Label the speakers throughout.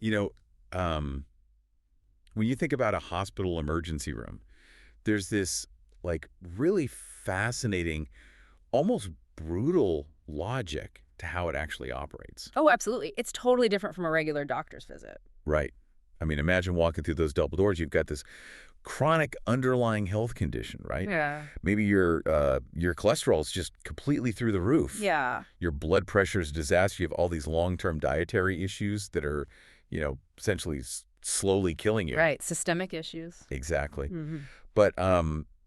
Speaker 1: You know, um, when you think about a hospital emergency room, there's this like really fascinating, almost brutal logic to how it actually operates.
Speaker 2: Oh, absolutely. It's totally different from a regular doctor's visit.
Speaker 1: Right. I mean, imagine walking through those double doors. You've got this chronic underlying health condition, right?
Speaker 2: Yeah.
Speaker 1: Maybe your cholesterol's just completely through the roof.
Speaker 2: Yeah.
Speaker 1: Your blood pressure's a disaster. You have all these long-term dietary issues that are, essentially slowly killing you.
Speaker 2: Right. Systemic issues.
Speaker 1: Exactly.
Speaker 2: Hmm.
Speaker 1: But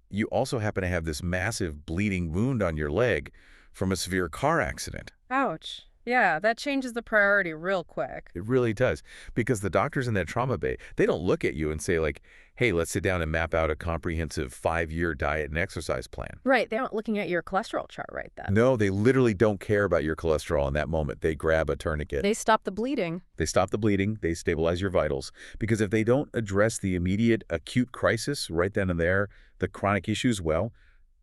Speaker 1: you also happen to have this massive bleeding wound on your leg from a severe car accident.
Speaker 2: Ouch. Yeah, that changes the priority real quick.
Speaker 1: It really does. Because the doctors in that trauma bay, they don't look at you and say like, hey, let's sit down and map out a comprehensive 5-year diet and exercise plan.
Speaker 2: Right. They aren't looking at your cholesterol chart right then.
Speaker 1: No, they literally don't care about your cholesterol in that moment. They grab a tourniquet.
Speaker 2: They stop the bleeding.
Speaker 1: They stop the bleeding. They stabilize your vitals. Because if they don't address the immediate acute crisis right then and there, the chronic issues, well,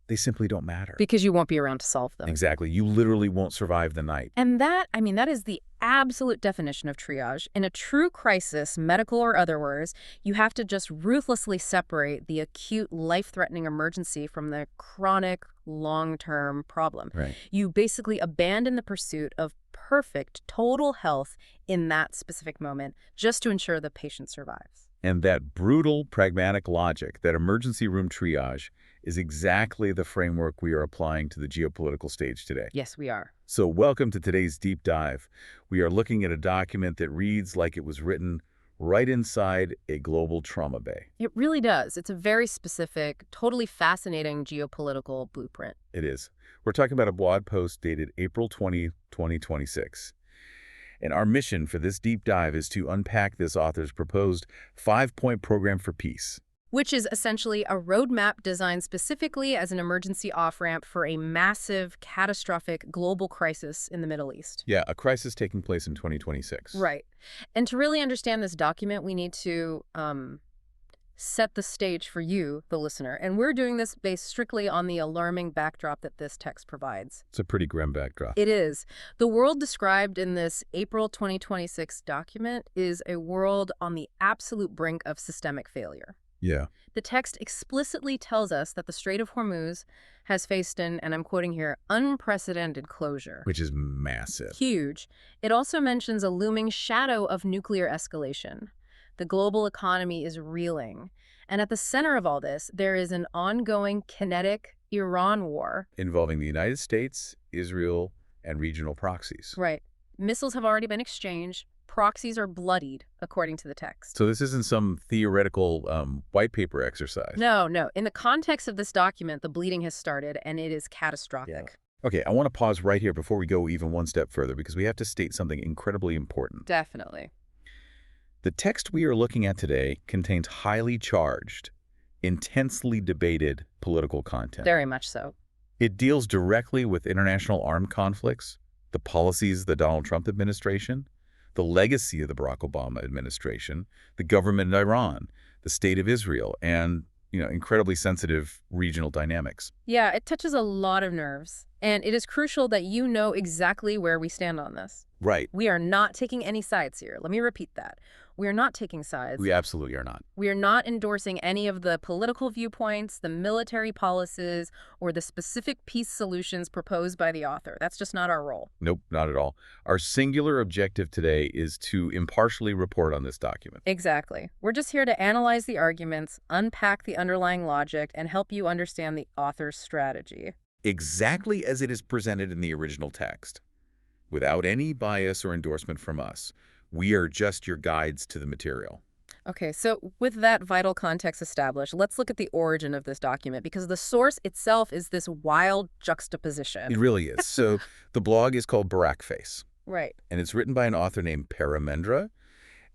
Speaker 1: they simply don't matter.
Speaker 2: Because you won't be around to solve them.
Speaker 1: Exactly. You literally won't survive the night.
Speaker 2: And that is the absolute definition of triage. In a true crisis, medical or otherwise, you have to just ruthlessly separate the acute, life-threatening emergency from the chronic, long-term problem.
Speaker 1: Right.
Speaker 2: You basically abandon the pursuit of perfect, total health in that specific moment just to ensure the patient survives.
Speaker 1: And that brutal, pragmatic logic, that emergency room triage, is exactly the framework we are applying to the geopolitical stage today.
Speaker 2: Yes, we are.
Speaker 1: So welcome to today's deep dive. We are looking at a document that reads like it was written right inside a global trauma bay.
Speaker 2: It really does. It's a very specific, totally fascinating geopolitical blueprint.
Speaker 1: It is. We're talking about a blog post dated April 20, 2026. And our mission for this deep dive is to unpack this author's proposed 5-point program for peace.
Speaker 2: Which is essentially a roadmap designed specifically as an emergency off-ramp for a massive, catastrophic global crisis in the Middle East.
Speaker 1: Yeah, a crisis taking place in 2026.
Speaker 2: Right. And to really understand this document, we need to set the stage for you, the listener. And we're doing this based strictly on the alarming backdrop that this text provides.
Speaker 1: It's a pretty grim backdrop.
Speaker 2: It is. The world described in this April 2026 document is a world on the absolute brink of systemic failure.
Speaker 1: Yeah.
Speaker 2: The text explicitly tells us that the Strait of Hormuz has faced an, and I'm quoting here, unprecedented closure.
Speaker 1: Which is massive.
Speaker 2: Huge. It also mentions a looming shadow of nuclear escalation. The global economy is reeling. And at the center of all this, there is an ongoing kinetic Iran war.
Speaker 1: Involving the United States, Israel, and regional proxies.
Speaker 2: Right. Missiles have already been exchanged. Proxies are bloodied, according to the text.
Speaker 1: So this isn't some theoretical white paper exercise.
Speaker 2: No. In the context of this document, the bleeding has started, and it is catastrophic.
Speaker 1: Yeah. Okay, I want to pause right here before we go even one step further, because we have to state something incredibly important.
Speaker 2: Definitely.
Speaker 1: The text we are looking at today contains highly charged, intensely debated political content.
Speaker 2: Very much so.
Speaker 1: It deals directly with international armed conflicts, the policies of the Donald Trump administration, the legacy of the Barack Obama administration, the government in Iran, the state of Israel, and, incredibly sensitive regional dynamics.
Speaker 2: Yeah, it touches a lot of nerves. And it is crucial that you know exactly where we stand on this.
Speaker 1: Right.
Speaker 2: We are not taking any sides here. Let me repeat that. We are not taking sides.
Speaker 1: We absolutely are not.
Speaker 2: We are not endorsing any of the political viewpoints, the military policies, or the specific peace solutions proposed by the author. That's just not our role.
Speaker 1: Nope, not at all. Our singular objective today is to impartially report on this document.
Speaker 2: Exactly. We're just here to analyze the arguments, unpack the underlying logic, and help you understand the author's strategy.
Speaker 1: Exactly as it is presented in the original text, without any bias or endorsement from us. We are just your guides to the material.
Speaker 2: Okay, so with that vital context established, let's look at the origin of this document, because the source itself is this wild juxtaposition.
Speaker 1: It really is. So the blog is called Barack Face.
Speaker 2: Right.
Speaker 1: And it's written by an author named Paramendra.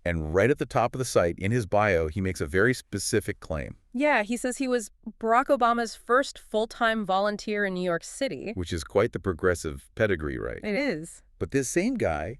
Speaker 1: And right at the top of the site, in his bio, he makes a very specific claim.
Speaker 2: Yeah, he says he was Barack Obama's first full-time volunteer in New York City.
Speaker 1: Which is quite the progressive pedigree, right?
Speaker 2: It is.
Speaker 1: But this same guy,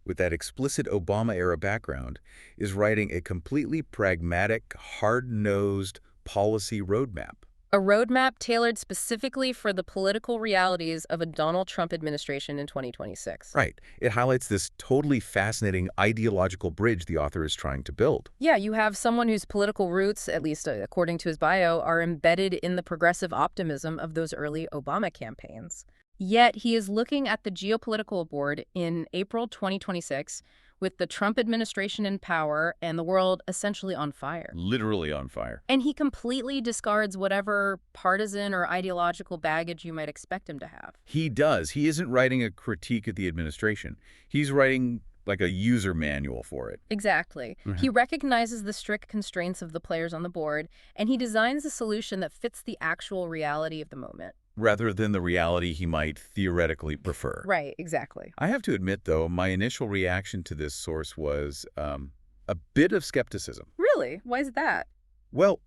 Speaker 1: with that explicit Obama-era background, is writing a completely pragmatic, hard-nosed policy roadmap.
Speaker 2: A roadmap tailored specifically for the political realities of a Donald Trump administration in 2026.
Speaker 1: Right. It highlights this totally fascinating ideological bridge the author is trying to build.
Speaker 2: Yeah, you have someone whose political roots, at least according to his bio, are embedded in the progressive optimism of those early Obama campaigns. Yet he is looking at the geopolitical board in April 2026 with the Trump administration in power and the world essentially on fire.
Speaker 1: Literally on fire.
Speaker 2: And he completely discards whatever partisan or ideological baggage you might expect him to have.
Speaker 1: He does. He isn't writing a critique of the administration. He's writing like a user manual for it.
Speaker 2: Exactly. He recognizes the strict constraints of the players on the board, and he designs a solution that fits the actual reality of the moment.
Speaker 1: Rather than the reality he might theoretically prefer.
Speaker 2: Right, exactly.
Speaker 1: I have to admit, though, my initial reaction to this source was a bit of skepticism.
Speaker 2: Really? Why is that?
Speaker 1: Well,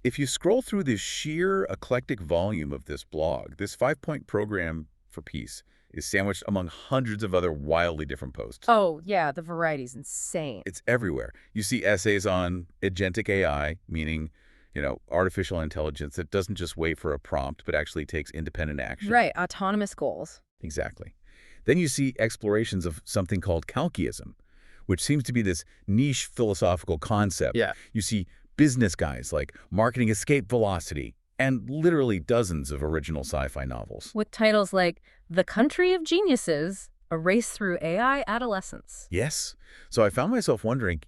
Speaker 1: if you scroll through the sheer eclectic volume of this blog, this 5-point program for peace is sandwiched among hundreds of other wildly different posts.
Speaker 2: Oh, yeah, the variety's insane.
Speaker 1: It's everywhere. You see essays on agentic AI, meaning, artificial intelligence that doesn't just wait for a prompt, but actually takes independent action.
Speaker 2: Right, autonomous goals.
Speaker 1: Exactly. Then you see explorations of something called calchiism, which seems to be this niche philosophical concept.
Speaker 3: Yeah.
Speaker 1: You see business guys like Marketing Escape Velocity, and literally dozens of original sci-fi novels.
Speaker 2: With titles like The Country of Geniuses, A Race Through AI Adolescence.
Speaker 1: Yes. So I found myself wondering,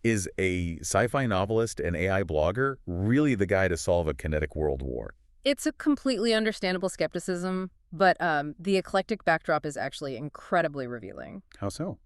Speaker 1: is a sci-fi novelist and AI blogger really the guy to solve a kinetic world war?
Speaker 2: It's a completely understandable skepticism, but the eclectic backdrop is actually incredibly revealing.
Speaker 1: How so?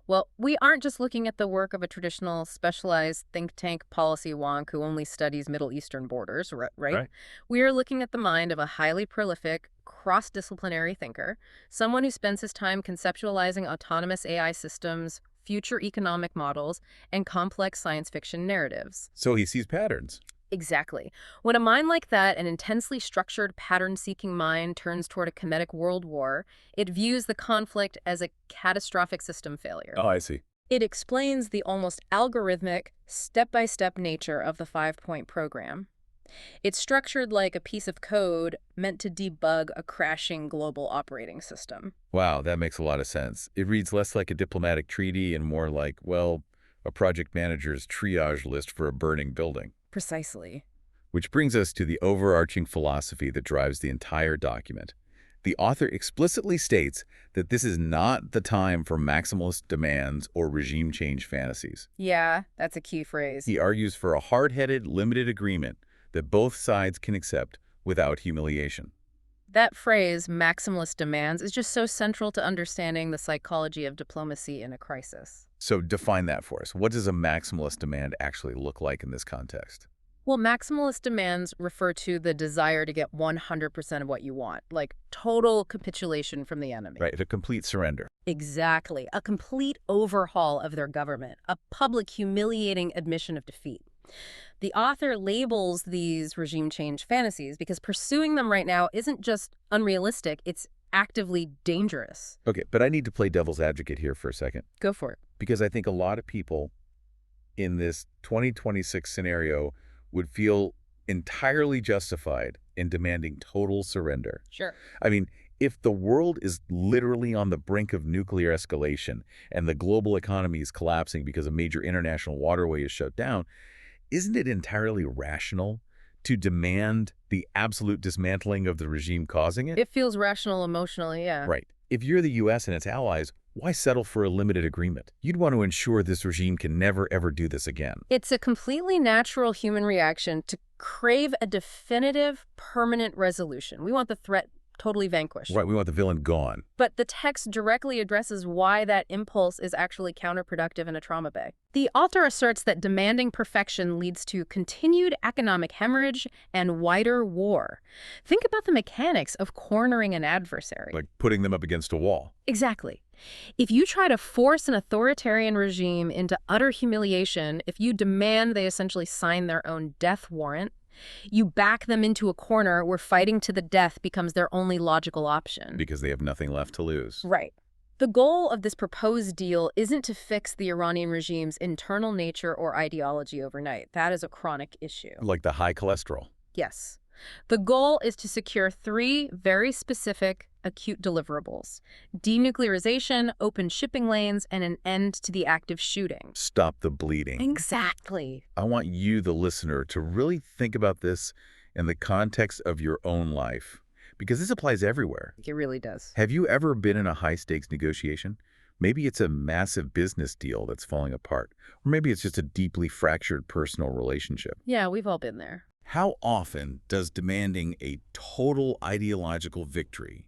Speaker 2: Well, we aren't just looking at the work of a traditional specialized think tank policy wonk who only studies Middle Eastern borders, right? We are looking at the mind of a highly prolific, cross-disciplinary thinker, someone who spends his time conceptualizing autonomous AI systems, future economic models, and complex science fiction narratives.
Speaker 1: So he sees patterns.
Speaker 2: Exactly. When a mind like that, an intensely structured, pattern-seeking mind, turns toward a kinetic world war, it views the conflict as a catastrophic system failure.
Speaker 1: Oh, I see.
Speaker 2: It explains the almost algorithmic, step-by-step nature of the 5-point program. It's structured like a piece of code meant to debug a crashing global operating system.
Speaker 1: Wow, that makes a lot of sense. It reads less like a diplomatic treaty and more like, well, a project manager's triage list for a burning building.
Speaker 2: Precisely.
Speaker 1: Which brings us to the overarching philosophy that drives the entire document. The author explicitly states that this is not the time for maximalist demands or regime change fantasies.
Speaker 2: Yeah, that's a key phrase.
Speaker 1: He argues for a hard-headed, limited agreement that both sides can accept without humiliation.
Speaker 2: That phrase, maximalist demands, is just so central to understanding the psychology of diplomacy in a crisis.
Speaker 1: So define that for us. What does a maximalist demand actually look like in this context?
Speaker 2: Well, maximalist demands refer to the desire to get 100% of what you want, like total capitulation from the enemy.
Speaker 1: Right, a complete surrender.
Speaker 2: Exactly. A complete overhaul of their government, a public humiliating admission of defeat. The author labels these regime change fantasies because pursuing them right now isn't just unrealistic, it's actively dangerous.
Speaker 1: Okay, but I need to play devil's advocate here for a second.
Speaker 2: Go for it.
Speaker 1: Because I think a lot of people in this 2026 scenario would feel entirely justified in demanding total surrender.
Speaker 2: Sure.
Speaker 1: I mean, if the world is literally on the brink of nuclear escalation and the global economy is collapsing because a major international waterway is shut down, isn't it entirely rational to demand the absolute dismantling of the regime causing it?
Speaker 2: It feels rational emotionally, yeah.
Speaker 1: Right. If you're the U.S. and its allies, why settle for a limited agreement? You'd want to ensure this regime can never, ever do this again.
Speaker 2: It's a completely natural human reaction to crave a definitive, permanent resolution. We want the threat totally vanquished.
Speaker 1: Right, we want the villain gone.
Speaker 2: But the text directly addresses why that impulse is actually counterproductive in a trauma bay. The author asserts that demanding perfection leads to continued economic hemorrhage and wider war. Think about the mechanics of cornering an adversary.
Speaker 1: Like putting them up against a wall.
Speaker 2: Exactly. If you try to force an authoritarian regime into utter humiliation, if you demand they essentially sign their own death warrant, you back them into a corner where fighting to the death becomes their only logical option.
Speaker 1: Because they have nothing left to lose.
Speaker 2: Right. The goal of this proposed deal isn't to fix the Iranian regime's internal nature or ideology overnight. That is a chronic issue.
Speaker 1: Like the high cholesterol.
Speaker 2: Yes. The goal is to secure three very specific acute deliverables: denuclearization, open shipping lanes, and an end to the active shooting.
Speaker 1: Stop the bleeding.
Speaker 2: Exactly.
Speaker 1: I want you, the listener, to really think about this in the context of your own life, because this applies everywhere.
Speaker 2: It really does.
Speaker 1: Have you ever been in a high-stakes negotiation? Maybe it's a massive business deal that's falling apart, or maybe it's just a deeply fractured personal relationship.
Speaker 2: Yeah, we've all been there.
Speaker 1: How often does demanding a total ideological victory,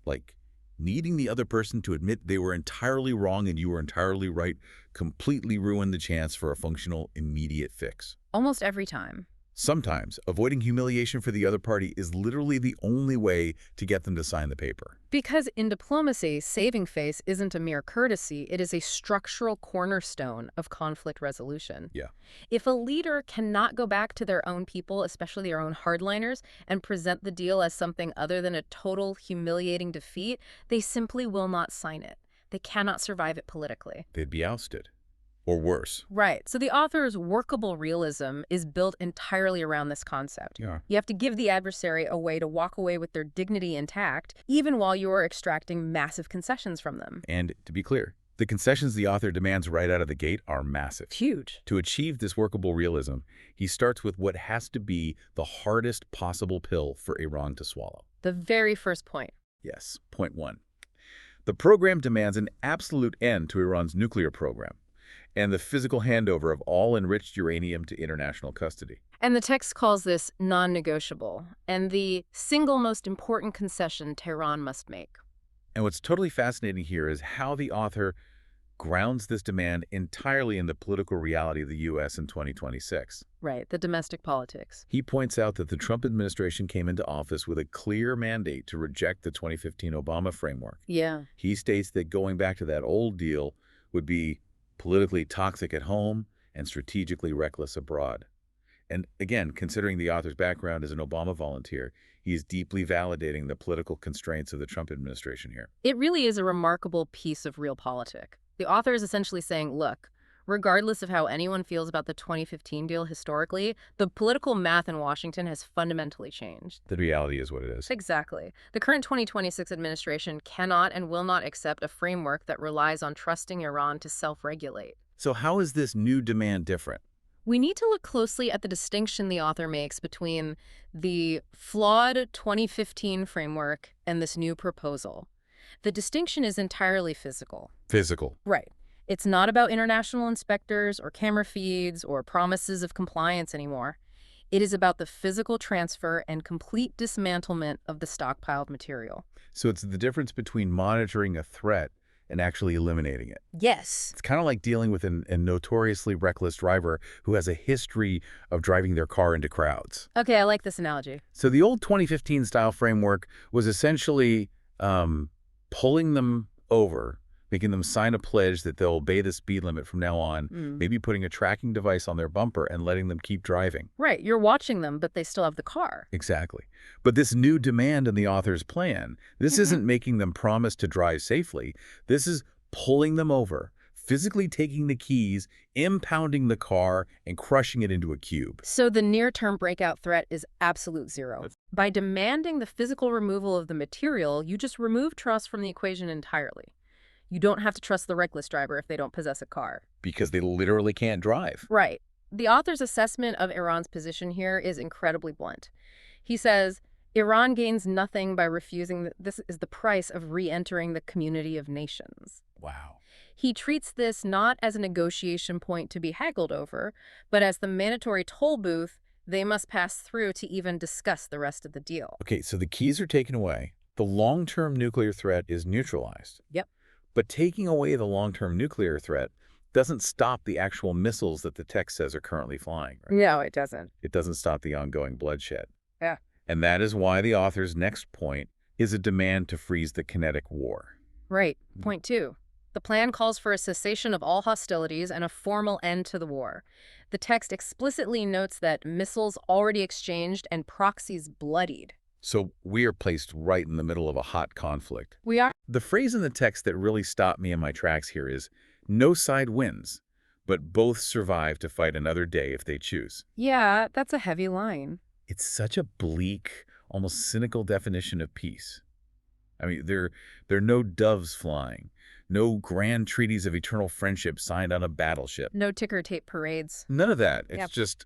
Speaker 1: like needing the other person to admit they were entirely wrong and you were entirely right, completely ruin the chance for a functional, immediate fix?
Speaker 2: Almost every time.
Speaker 1: Sometimes, avoiding humiliation for the other party is literally the only way to get them to sign the paper.
Speaker 2: Because in diplomacy, saving face isn't a mere courtesy, it is a structural cornerstone of conflict resolution.
Speaker 1: Yeah.
Speaker 2: If a leader cannot go back to their own people, especially their own hardliners, and present the deal as something other than a total humiliating defeat, they simply will not sign it. They cannot survive it politically.
Speaker 1: They'd be ousted. Or worse.
Speaker 2: Right. So the author's workable realism is built entirely around this concept.
Speaker 1: Yeah.
Speaker 2: You have to give the adversary a way to walk away with their dignity intact, even while you are extracting massive concessions from them.
Speaker 1: And to be clear, the concessions the author demands right out of the gate are massive.
Speaker 2: Huge.
Speaker 1: To achieve this workable realism, he starts with what has to be the hardest possible pill for Iran to swallow.
Speaker 2: The very first point.
Speaker 1: Yes, point one. The program demands an absolute end to Iran's nuclear program and the physical handover of all enriched uranium to international custody.
Speaker 2: And the text calls this non-negotiable, and the single most important concession Tehran must make.
Speaker 1: And what's totally fascinating here is how the author grounds this demand entirely in the political reality of the U.S. in 2026.
Speaker 2: Right, the domestic politics.
Speaker 1: He points out that the Trump administration came into office with a clear mandate to reject the 2015 Obama framework.
Speaker 2: Yeah.
Speaker 1: He states that going back to that old deal would be politically toxic at home and strategically reckless abroad. And again, considering the author's background as an Obama volunteer, he is deeply validating the political constraints of the Trump administration here.
Speaker 2: It really is a remarkable piece of realpolitik. The author is essentially saying, look, regardless of how anyone feels about the 2015 deal historically, the political math in Washington has fundamentally changed.
Speaker 1: The reality is what it is.
Speaker 2: Exactly. The current 2026 administration cannot and will not accept a framework that relies on trusting Iran to self-regulate.
Speaker 1: So how is this new demand different?
Speaker 2: We need to look closely at the distinction the author makes between the flawed 2015 framework and this new proposal. The distinction is entirely physical.
Speaker 1: Physical.
Speaker 2: Right. It's not about international inspectors or camera feeds or promises of compliance anymore. It is about the physical transfer and complete dismantlement of the stockpiled material.
Speaker 1: So it's the difference between monitoring a threat and actually eliminating it.
Speaker 2: Yes.
Speaker 1: It's kind of like dealing with a notoriously reckless driver who has a history of driving their car into crowds.
Speaker 2: Okay, I like this analogy.
Speaker 1: So the old 2015 style framework was essentially pulling them over, making them sign a pledge that they'll obey the speed limit from now on, maybe putting a tracking device on their bumper and letting them keep driving.
Speaker 2: Right, you're watching them, but they still have the car.
Speaker 1: Exactly. But this new demand in the author's plan, this isn't making them promise to drive safely. This is pulling them over, physically taking the keys, impounding the car, and crushing it into a cube.
Speaker 2: So the near-term breakout threat is absolute zero. By demanding the physical removal of the material, you just remove trust from the equation entirely. You don't have to trust the reckless driver if they don't possess a car.
Speaker 1: Because they literally can't drive.
Speaker 2: Right. The author's assessment of Iran's position here is incredibly blunt. He says, Iran gains nothing by refusing. This is the price of re-entering the community of nations.
Speaker 1: Wow.
Speaker 2: He treats this not as a negotiation point to be haggled over, but as the mandatory toll booth they must pass through to even discuss the rest of the deal.
Speaker 1: Okay, so the keys are taken away. The long-term nuclear threat is neutralized.
Speaker 2: Yep.
Speaker 1: But taking away the long-term nuclear threat doesn't stop the actual missiles that the text says are currently flying. Right?
Speaker 2: No, it doesn't.
Speaker 1: It doesn't stop the ongoing bloodshed.
Speaker 2: Yeah.
Speaker 1: And that is why the author's next point is a demand to freeze the kinetic war.
Speaker 2: Right. Point 2. The plan calls for a cessation of all hostilities and a formal end to the war. The text explicitly notes that missiles already exchanged and proxies bloodied.
Speaker 1: So we are placed right in the middle of a hot conflict.
Speaker 2: We are.
Speaker 1: The phrase in the text that really stopped me in my tracks here is, no side wins, but both survive to fight another day if they choose.
Speaker 2: Yeah, that's a heavy line.
Speaker 1: It's such a bleak, almost cynical definition of peace. I mean, there are no doves flying, no grand treaties of eternal friendship signed on a battleship.
Speaker 2: No ticker tape parades.
Speaker 1: None of that. It's
Speaker 2: Yep.
Speaker 1: just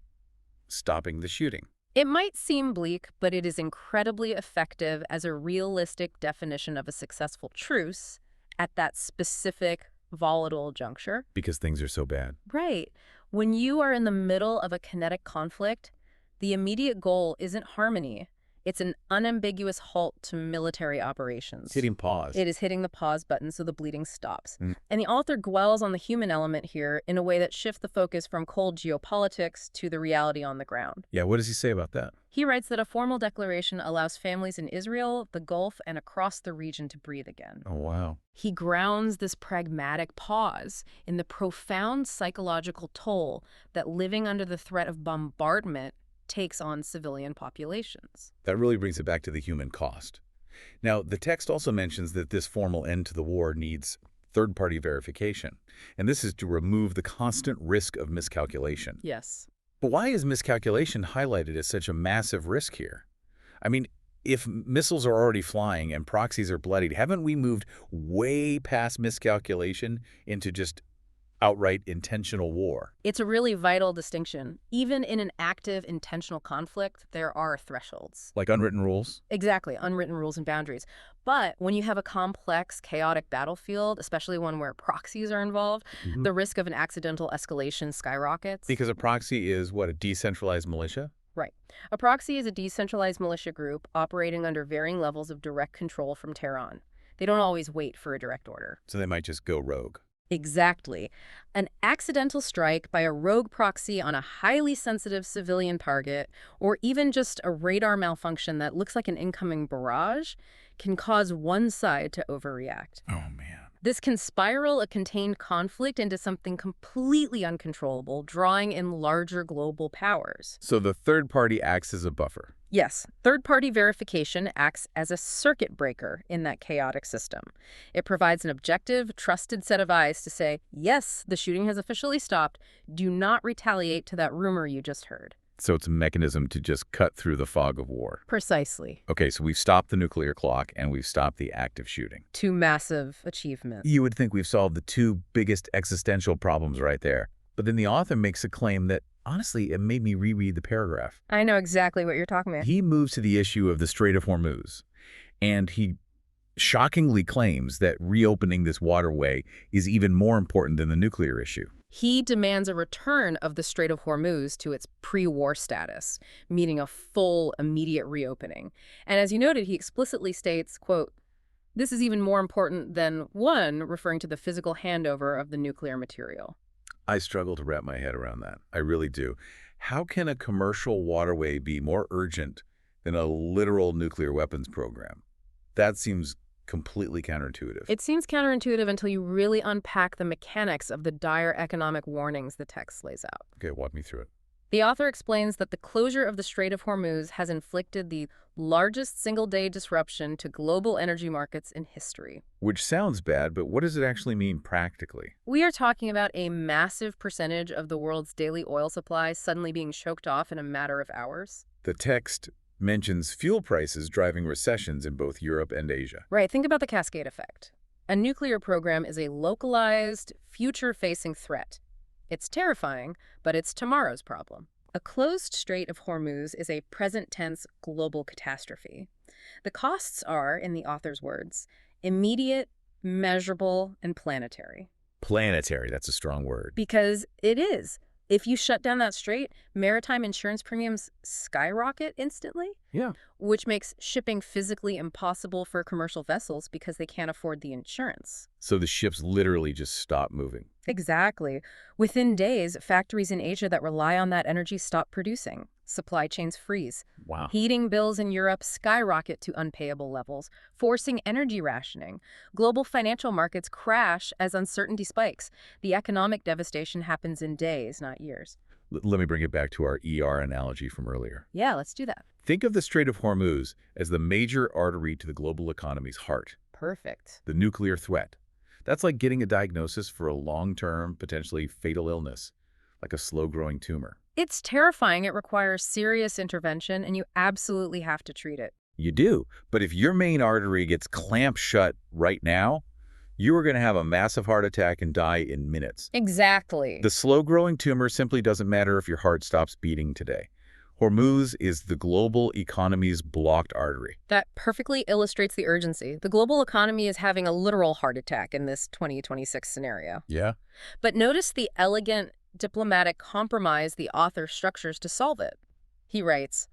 Speaker 1: stopping the shooting.
Speaker 2: It might seem bleak, but it is incredibly effective as a realistic definition of a successful truce at that specific volatile juncture.
Speaker 1: Because things are so bad.
Speaker 2: Right. When you are in the middle of a kinetic conflict, the immediate goal isn't harmony. It's an unambiguous halt to military operations.
Speaker 1: It's hitting pause.
Speaker 2: It is hitting the pause button so the bleeding stops.
Speaker 1: Mm.
Speaker 2: And the author dwells on the human element here in a way that shifts the focus from cold geopolitics to the reality on the ground.
Speaker 1: Yeah, what does he say about that?
Speaker 2: He writes that a formal declaration allows families in Israel, the Gulf, and across the region to breathe again.
Speaker 1: Oh, wow.
Speaker 2: He grounds this pragmatic pause in the profound psychological toll that living under the threat of bombardment takes on civilian populations.
Speaker 1: That really brings it back to the human cost. Now, the text also mentions that this formal end to the war needs third-party verification, and this is to remove the constant risk of miscalculation.
Speaker 2: Yes.
Speaker 1: But why is miscalculation highlighted as such a massive risk here? I mean, if missiles are already flying and proxies are bloodied, haven't we moved way past miscalculation into just outright intentional war?
Speaker 2: It's a really vital distinction. Even in an active, intentional conflict, there are thresholds.
Speaker 1: Like unwritten rules?
Speaker 2: Exactly, unwritten rules and boundaries. But when you have a complex, chaotic battlefield, especially one where proxies are involved, the risk of an accidental escalation skyrockets.
Speaker 1: Because a proxy is, what, a decentralized militia?
Speaker 2: Right. A proxy is a decentralized militia group operating under varying levels of direct control from Tehran. They don't always wait for a direct order.
Speaker 1: So they might just go rogue.
Speaker 2: Exactly. An accidental strike by a rogue proxy on a highly sensitive civilian target, or even just a radar malfunction that looks like an incoming barrage, can cause one side to overreact.
Speaker 1: Oh, man.
Speaker 2: This can spiral a contained conflict into something completely uncontrollable, drawing in larger global powers.
Speaker 1: So the third party acts as a buffer.
Speaker 2: Yes, third-party verification acts as a circuit breaker in that chaotic system. It provides an objective, trusted set of eyes to say, yes, the shooting has officially stopped. Do not retaliate to that rumor you just heard.
Speaker 1: So it's a mechanism to just cut through the fog of war.
Speaker 2: Precisely.
Speaker 1: Okay, so we've stopped the nuclear clock and we've stopped the active shooting.
Speaker 2: Two massive achievements.
Speaker 1: You would think we've solved the two biggest existential problems right there. But then the author makes a claim that, honestly, it made me reread the paragraph.
Speaker 2: I know exactly what you're talking about.
Speaker 1: He moves to the issue of the Strait of Hormuz, and he shockingly claims that reopening this waterway is even more important than the nuclear issue.
Speaker 2: He demands a return of the Strait of Hormuz to its pre-war status, meaning a full, immediate reopening. And as you noted, he explicitly states, quote, this is even more important than, one, referring to the physical handover of the nuclear material.
Speaker 1: I struggle to wrap my head around that. I really do. How can a commercial waterway be more urgent than a literal nuclear weapons program? That seems completely counterintuitive.
Speaker 2: It seems counterintuitive until you really unpack the mechanics of the dire economic warnings the text lays out.
Speaker 1: Okay, walk me through it.
Speaker 2: The author explains that the closure of the Strait of Hormuz has inflicted the largest single-day disruption to global energy markets in history.
Speaker 1: Which sounds bad, but what does it actually mean practically?
Speaker 2: We are talking about a massive percentage of the world's daily oil supply suddenly being choked off in a matter of hours.
Speaker 1: The text mentions fuel prices driving recessions in both Europe and Asia.
Speaker 2: Right, think about the cascade effect. A nuclear program is a localized, future-facing threat. It's terrifying, but it's tomorrow's problem. A closed Strait of Hormuz is a present-tense global catastrophe. The costs are, in the author's words, immediate, measurable, and planetary.
Speaker 1: Planetary, that's a strong word.
Speaker 2: Because it is. If you shut down that strait, maritime insurance premiums skyrocket instantly.
Speaker 1: Yeah.
Speaker 2: Which makes shipping physically impossible for commercial vessels because they can't afford the insurance.
Speaker 1: So the ships literally just stop moving.
Speaker 2: Exactly. Within days, factories in Asia that rely on that energy stop producing. Supply chains freeze.
Speaker 1: Wow.
Speaker 2: Heating bills in Europe skyrocket to unpayable levels, forcing energy rationing. Global financial markets crash as uncertainty spikes. The economic devastation happens in days, not years.
Speaker 1: Let me bring it back to our ER analogy from earlier.
Speaker 2: Yeah, let's do that.
Speaker 1: Think of the Strait of Hormuz as the major artery to the global economy's heart,
Speaker 2: Perfect.
Speaker 1: the nuclear threat. That's like getting a diagnosis for a long-term, potentially fatal illness, like a slow-growing tumor.
Speaker 2: It's terrifying. It requires serious intervention, and you absolutely have to treat it.
Speaker 1: You do. But if your main artery gets clamped shut right now, you are going to have a massive heart attack and die in minutes.
Speaker 2: Exactly.
Speaker 1: The slow-growing tumor simply doesn't matter if your heart stops beating today. Hormuz is the global economy's blocked artery.
Speaker 2: That perfectly illustrates the urgency. The global economy is having a literal heart attack in this 2026 scenario.
Speaker 1: Yeah?
Speaker 2: But notice the elegant diplomatic compromise the author structures to solve it. He writes,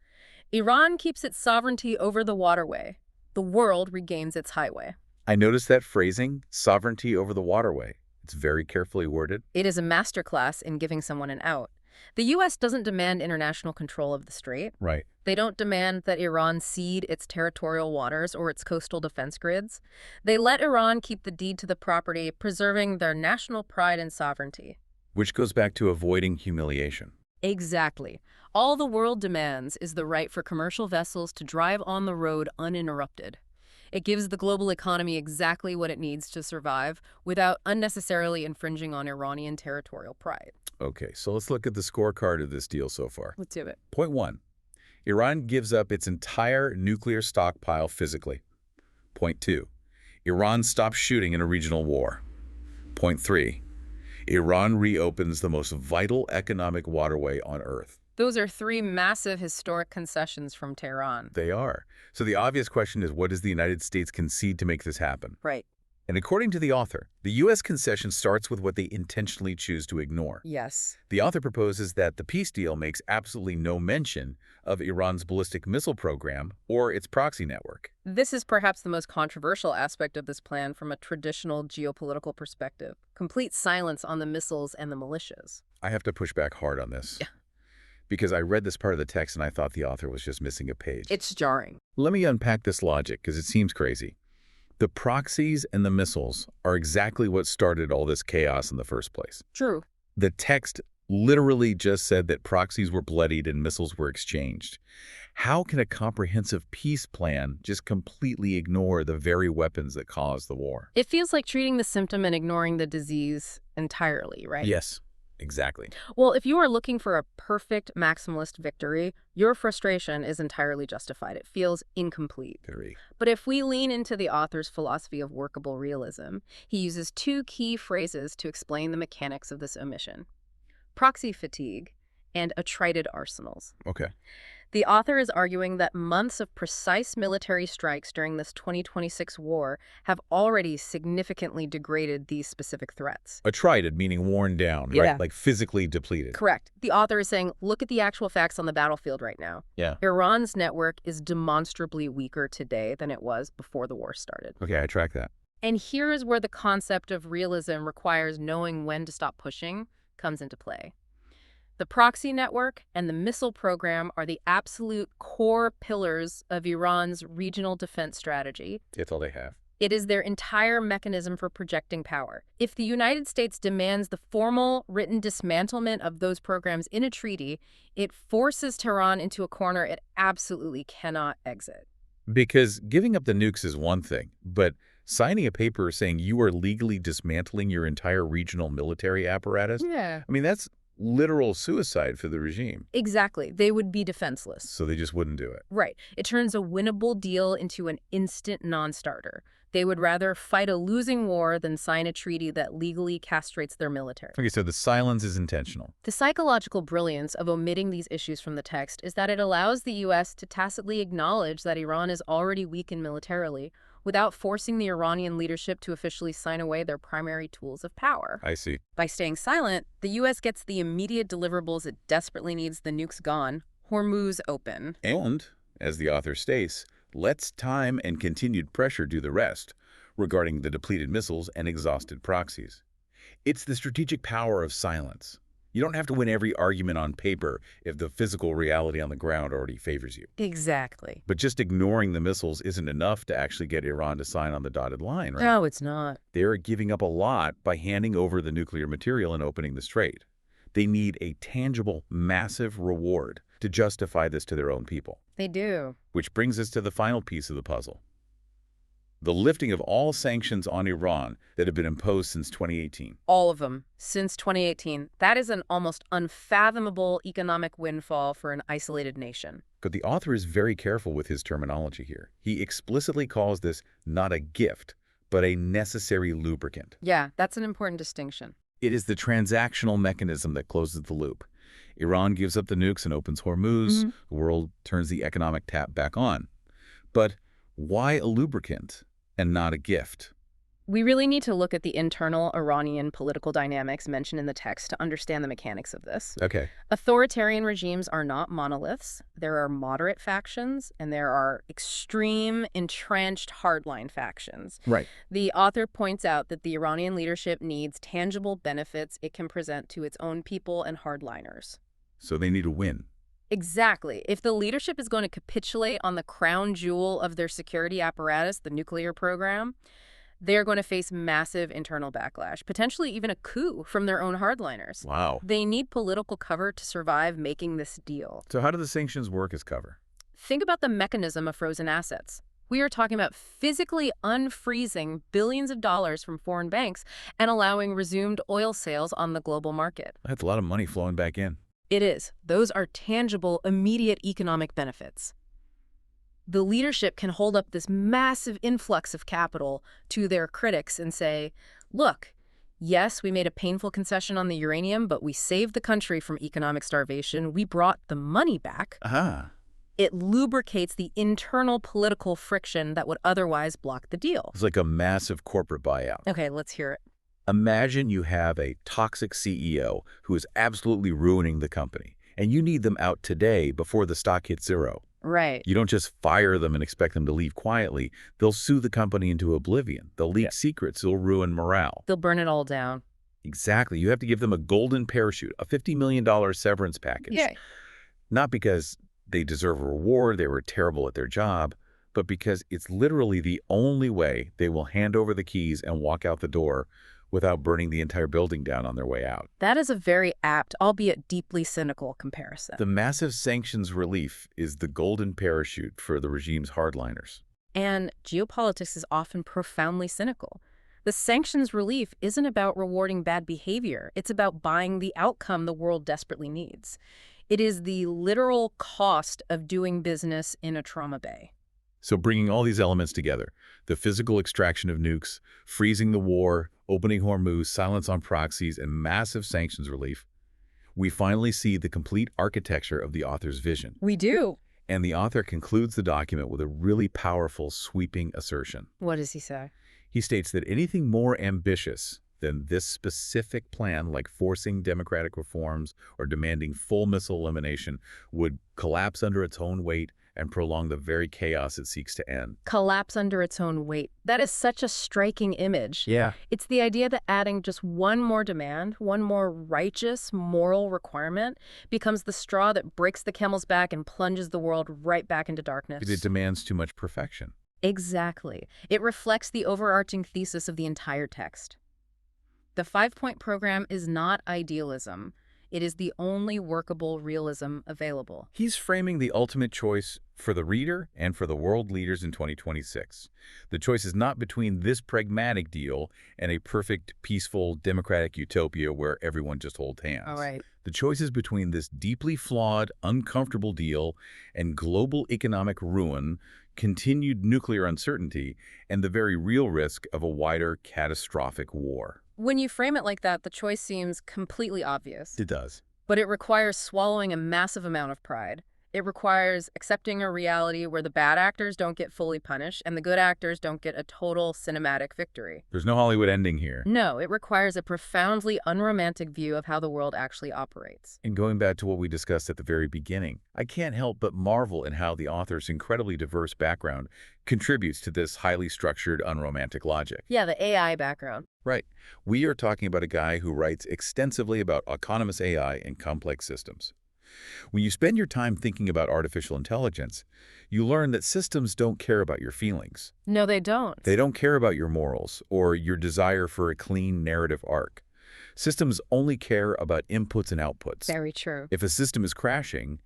Speaker 2: Iran keeps its sovereignty over the waterway. The world regains its highway.
Speaker 1: I noticed that phrasing, sovereignty over the waterway. It's very carefully worded.
Speaker 2: It is a masterclass in giving someone an out. The U.S. doesn't demand international control of the Strait.
Speaker 1: Right.
Speaker 2: They don't demand that Iran cede its territorial waters or its coastal defense grids. They let Iran keep the deed to the property, preserving their national pride and sovereignty.
Speaker 1: Which goes back to avoiding humiliation.
Speaker 2: Exactly. All the world demands is the right for commercial vessels to drive on the road uninterrupted. It gives the global economy exactly what it needs to survive without unnecessarily infringing on Iranian territorial pride.
Speaker 1: Okay, so let's look at the scorecard of this deal so far.
Speaker 2: Let's do it.
Speaker 1: Point 1. Iran gives up its entire nuclear stockpile physically. Point 2. Iran stops shooting in a regional war. Point 3. Iran reopens the most vital economic waterway on Earth.
Speaker 2: Those are three massive historic concessions from Tehran.
Speaker 1: They are. So the obvious question is, what does the United States concede to make this happen?
Speaker 2: Right.
Speaker 1: And according to the author, the U.S. concession starts with what they intentionally choose to ignore.
Speaker 2: Yes.
Speaker 1: The author proposes that the peace deal makes absolutely no mention of Iran's ballistic missile program or its proxy network.
Speaker 2: This is perhaps the most controversial aspect of this plan from a traditional geopolitical perspective. Complete silence on the missiles and the militias.
Speaker 1: I have to push back hard on this.
Speaker 2: Yeah.
Speaker 1: Because I read this part of the text and I thought the author was just missing a page.
Speaker 2: It's jarring.
Speaker 1: Let me unpack this logic because it seems crazy. The proxies and the missiles are exactly what started all this chaos in the first place.
Speaker 2: True.
Speaker 1: The text literally just said that proxies were bloodied and missiles were exchanged. How can a comprehensive peace plan just completely ignore the very weapons that caused the war?
Speaker 2: It feels like treating the symptom and ignoring the disease entirely, right?
Speaker 1: Yes, exactly.
Speaker 2: Well, if you are looking for a perfect maximalist victory, your frustration is entirely justified. It feels incomplete.
Speaker 1: Very.
Speaker 2: But if we lean into the author's philosophy of workable realism, he uses two key phrases to explain the mechanics of this omission: proxy fatigue and attrited arsenals.
Speaker 1: Okay.
Speaker 2: The author is arguing that months of precise military strikes during this 2026 war have already significantly degraded these specific threats.
Speaker 1: Attrited, meaning worn down,
Speaker 2: Yeah.
Speaker 1: right? Like physically depleted.
Speaker 2: Correct. The author is saying, look at the actual facts on the battlefield right now.
Speaker 1: Yeah.
Speaker 2: Iran's network is demonstrably weaker today than it was before the war started.
Speaker 1: Okay, I track that.
Speaker 2: And here is where the concept of realism requires knowing when to stop pushing comes into play. The proxy network and the missile program are the absolute core pillars of Iran's regional defense strategy.
Speaker 1: It's all they have.
Speaker 2: It is their entire mechanism for projecting power. If the United States demands the formal, written dismantlement of those programs in a treaty, it forces Tehran into a corner it absolutely cannot exit.
Speaker 1: Because giving up the nukes is one thing, but signing a paper saying you are legally dismantling your entire regional military apparatus,
Speaker 2: Yeah.
Speaker 1: I mean, that's literal suicide for the regime.
Speaker 2: Exactly. They would be defenseless.
Speaker 1: So they just wouldn't do it.
Speaker 2: Right. It turns a winnable deal into an instant non-starter. They would rather fight a losing war than sign a treaty that legally castrates their military.
Speaker 1: Okay, so the silence is intentional.
Speaker 2: The psychological brilliance of omitting these issues from the text is that it allows the U.S. to tacitly acknowledge that Iran is already weakened militarily without forcing the Iranian leadership to officially sign away their primary tools of power.
Speaker 1: I see.
Speaker 2: By staying silent, the U.S. gets the immediate deliverables it desperately needs: the nukes gone, Hormuz open.
Speaker 1: And, as the author states, lets time and continued pressure do the rest regarding the depleted missiles and exhausted proxies. It's the strategic power of silence. You don't have to win every argument on paper if the physical reality on the ground already favors you.
Speaker 2: Exactly.
Speaker 1: But just ignoring the missiles isn't enough to actually get Iran to sign on the dotted line, right?
Speaker 2: No, it's not.
Speaker 1: They're giving up a lot by handing over the nuclear material and opening the Strait. They need a tangible, massive reward to justify this to their own people.
Speaker 2: They do.
Speaker 1: Which brings us to the final piece of the puzzle. The lifting of all sanctions on Iran that have been imposed since 2018.
Speaker 2: All of them, since 2018. That is an almost unfathomable economic windfall for an isolated nation.
Speaker 1: But the author is very careful with his terminology here. He explicitly calls this not a gift, but a necessary lubricant.
Speaker 2: Yeah, that's an important distinction.
Speaker 1: It is the transactional mechanism that closes the loop. Iran gives up the nukes and opens Hormuz. The world turns the economic tap back on. But why a lubricant and not a gift?
Speaker 2: We really need to look at the internal Iranian political dynamics mentioned in the text to understand the mechanics of this.
Speaker 1: Okay.
Speaker 2: Authoritarian regimes are not monoliths. There are moderate factions, and there are extreme, entrenched, hardline factions.
Speaker 1: Right.
Speaker 2: The author points out that the Iranian leadership needs tangible benefits it can present to its own people and hardliners.
Speaker 1: So they need a win.
Speaker 2: Exactly. If the leadership is going to capitulate on the crown jewel of their security apparatus, the nuclear program, they're going to face massive internal backlash, potentially even a coup from their own hardliners.
Speaker 1: Wow.
Speaker 2: They need political cover to survive making this deal.
Speaker 1: So how do the sanctions work as cover?
Speaker 2: Think about the mechanism of frozen assets. We are talking about physically unfreezing billions of dollars from foreign banks and allowing resumed oil sales on the global market.
Speaker 1: That's a lot of money flowing back in.
Speaker 2: It is. Those are tangible, immediate economic benefits. The leadership can hold up this massive influx of capital to their critics and say, look, yes, we made a painful concession on the uranium, but we saved the country from economic starvation. We brought the money back. It lubricates the internal political friction that would otherwise block the deal.
Speaker 1: It's like a massive corporate buyout.
Speaker 2: Okay, let's hear it.
Speaker 1: Imagine you have a toxic CEO who is absolutely ruining the company, and you need them out today before the stock hits zero.
Speaker 2: Right.
Speaker 1: You don't just fire them and expect them to leave quietly. They'll sue the company into oblivion. They'll leak secrets. They'll ruin morale.
Speaker 2: They'll burn it all down.
Speaker 1: Exactly. You have to give them a golden parachute, a $50 million severance package.
Speaker 2: Yeah.
Speaker 1: Not because they deserve a reward, they were terrible at their job, but because it's literally the only way they will hand over the keys and walk out the door without burning the entire building down on their way out.
Speaker 2: That is a very apt, albeit deeply cynical comparison.
Speaker 1: The massive sanctions relief is the golden parachute for the regime's hardliners.
Speaker 2: And geopolitics is often profoundly cynical. The sanctions relief isn't about rewarding bad behavior. It's about buying the outcome the world desperately needs. It is the literal cost of doing business in a trauma bay.
Speaker 1: So bringing all these elements together, the physical extraction of nukes, freezing the war, opening Hormuz, silence on proxies, and massive sanctions relief, we finally see the complete architecture of the author's vision.
Speaker 2: We do.
Speaker 1: And the author concludes the document with a really powerful, sweeping assertion.
Speaker 2: What does he say?
Speaker 1: He states that anything more ambitious than this specific plan, like forcing democratic reforms or demanding full missile elimination, would collapse under its own weight and prolong the very chaos it seeks to end.
Speaker 2: Collapse under its own weight. That is such a striking image.
Speaker 1: Yeah.
Speaker 2: It's the idea that adding just one more demand, one more righteous moral requirement, becomes the straw that breaks the camel's back and plunges the world right back into darkness.
Speaker 1: It demands too much perfection.
Speaker 2: Exactly. It reflects the overarching thesis of the entire text. The 5-point program is not idealism. It is the only workable realism available.
Speaker 1: He's framing the ultimate choice for the reader and for the world leaders in 2026. The choice is not between this pragmatic deal and a perfect, peaceful, democratic utopia where everyone just holds hands.
Speaker 2: All right.
Speaker 1: The choice is between this deeply flawed, uncomfortable deal and global economic ruin, continued nuclear uncertainty, and the very real risk of a wider, catastrophic war.
Speaker 2: When you frame it like that, the choice seems completely obvious.
Speaker 1: It does.
Speaker 2: But it requires swallowing a massive amount of pride. It requires accepting a reality where the bad actors don't get fully punished and the good actors don't get a total cinematic victory.
Speaker 1: There's no Hollywood ending here.
Speaker 2: No, it requires a profoundly unromantic view of how the world actually operates.
Speaker 1: And going back to what we discussed at the very beginning, I can't help but marvel at how the author's incredibly diverse background contributes to this highly structured, unromantic logic.
Speaker 2: Yeah, the AI background.
Speaker 1: Right. We are talking about a guy who writes extensively about autonomous AI and complex systems. When you spend your time thinking about artificial intelligence, you learn that systems don't care about your feelings.
Speaker 2: No, they don't.
Speaker 1: They don't care about your morals or your desire for a clean narrative arc. Systems only care about inputs and outputs.
Speaker 2: Very true.
Speaker 1: If a system is crashing,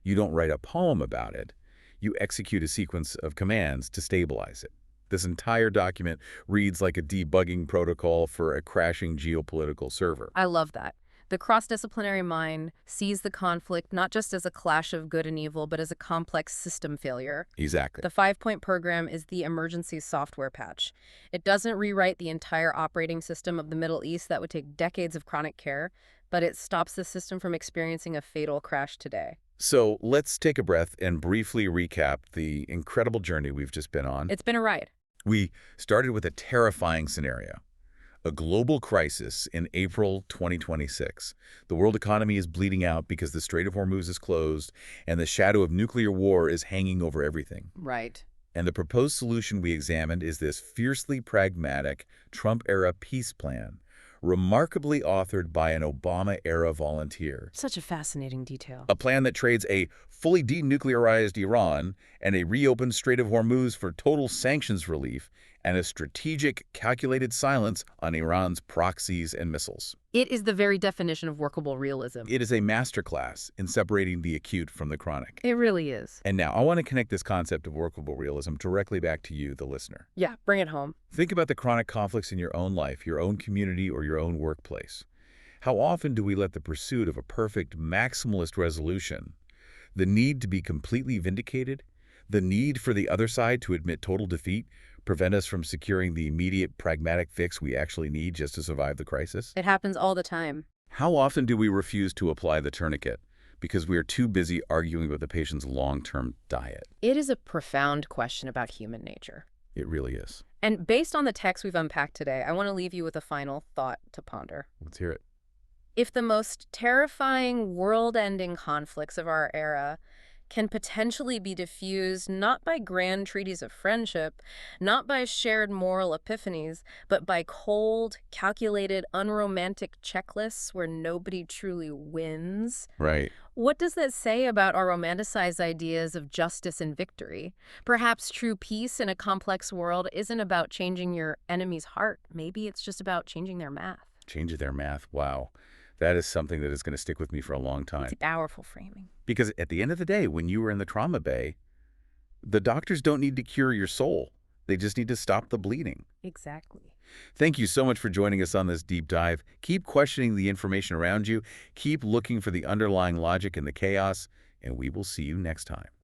Speaker 1: you don't write a poem about it. You execute a sequence of commands to stabilize it. This entire document reads like a debugging protocol for a crashing geopolitical server.
Speaker 2: I love that. The cross-disciplinary mind sees the conflict not just as a clash of good and evil, but as a complex system failure.
Speaker 1: Exactly.
Speaker 2: The 5-point program is the emergency software patch. It doesn't rewrite the entire operating system of the Middle East that would take decades of chronic care, but it stops the system from experiencing a fatal crash today.
Speaker 1: So let's take a breath and briefly recap the incredible journey we've just been on.
Speaker 2: It's been a ride.
Speaker 1: We started with a terrifying scenario. A global crisis in April 2026. The world economy is bleeding out because the Strait of Hormuz is closed and the shadow of nuclear war is hanging over everything.
Speaker 2: Right.
Speaker 1: And the proposed solution we examined is this fiercely pragmatic Trump-era peace plan, remarkably authored by an Obama-era volunteer.
Speaker 2: Such a fascinating detail.
Speaker 1: A plan that trades a fully denuclearized Iran and a reopened Strait of Hormuz for total sanctions relief and a strategic, calculated silence on Iran's proxies and missiles.
Speaker 2: It is the very definition of workable realism.
Speaker 1: It is a masterclass in separating the acute from the chronic.
Speaker 2: It really is.
Speaker 1: And now, I want to connect this concept of workable realism directly back to you, the listener.
Speaker 2: Yeah, bring it home.
Speaker 1: Think about the chronic conflicts in your own life, your own community, or your own workplace. How often do we let the pursuit of a perfect, maximalist resolution, the need to be completely vindicated, the need for the other side to admit total defeat, prevent us from securing the immediate, pragmatic fix we actually need just to survive the crisis?
Speaker 2: It happens all the time.
Speaker 1: How often do we refuse to apply the tourniquet because we are too busy arguing about the patient's long-term diet?
Speaker 2: It is a profound question about human nature.
Speaker 1: It really is.
Speaker 2: And based on the text we've unpacked today, I want to leave you with a final thought to ponder.
Speaker 1: Let's hear it.
Speaker 2: If the most terrifying, world-ending conflicts of our era can potentially be diffused not by grand treaties of friendship, not by shared moral epiphanies, but by cold, calculated, unromantic checklists where nobody truly wins.
Speaker 1: Right.
Speaker 2: What does that say about our romanticized ideas of justice and victory? Perhaps true peace in a complex world isn't about changing your enemy's heart. Maybe it's just about changing their math.
Speaker 1: Changing their math. Wow. That is something that is going to stick with me for a long time.
Speaker 2: It's powerful framing.
Speaker 1: Because at the end of the day, when you were in the trauma bay, the doctors don't need to cure your soul. They just need to stop the bleeding.
Speaker 2: Exactly.
Speaker 1: Thank you so much for joining us on this deep dive. Keep questioning the information around you. Keep looking for the underlying logic in the chaos, and we will see you next time.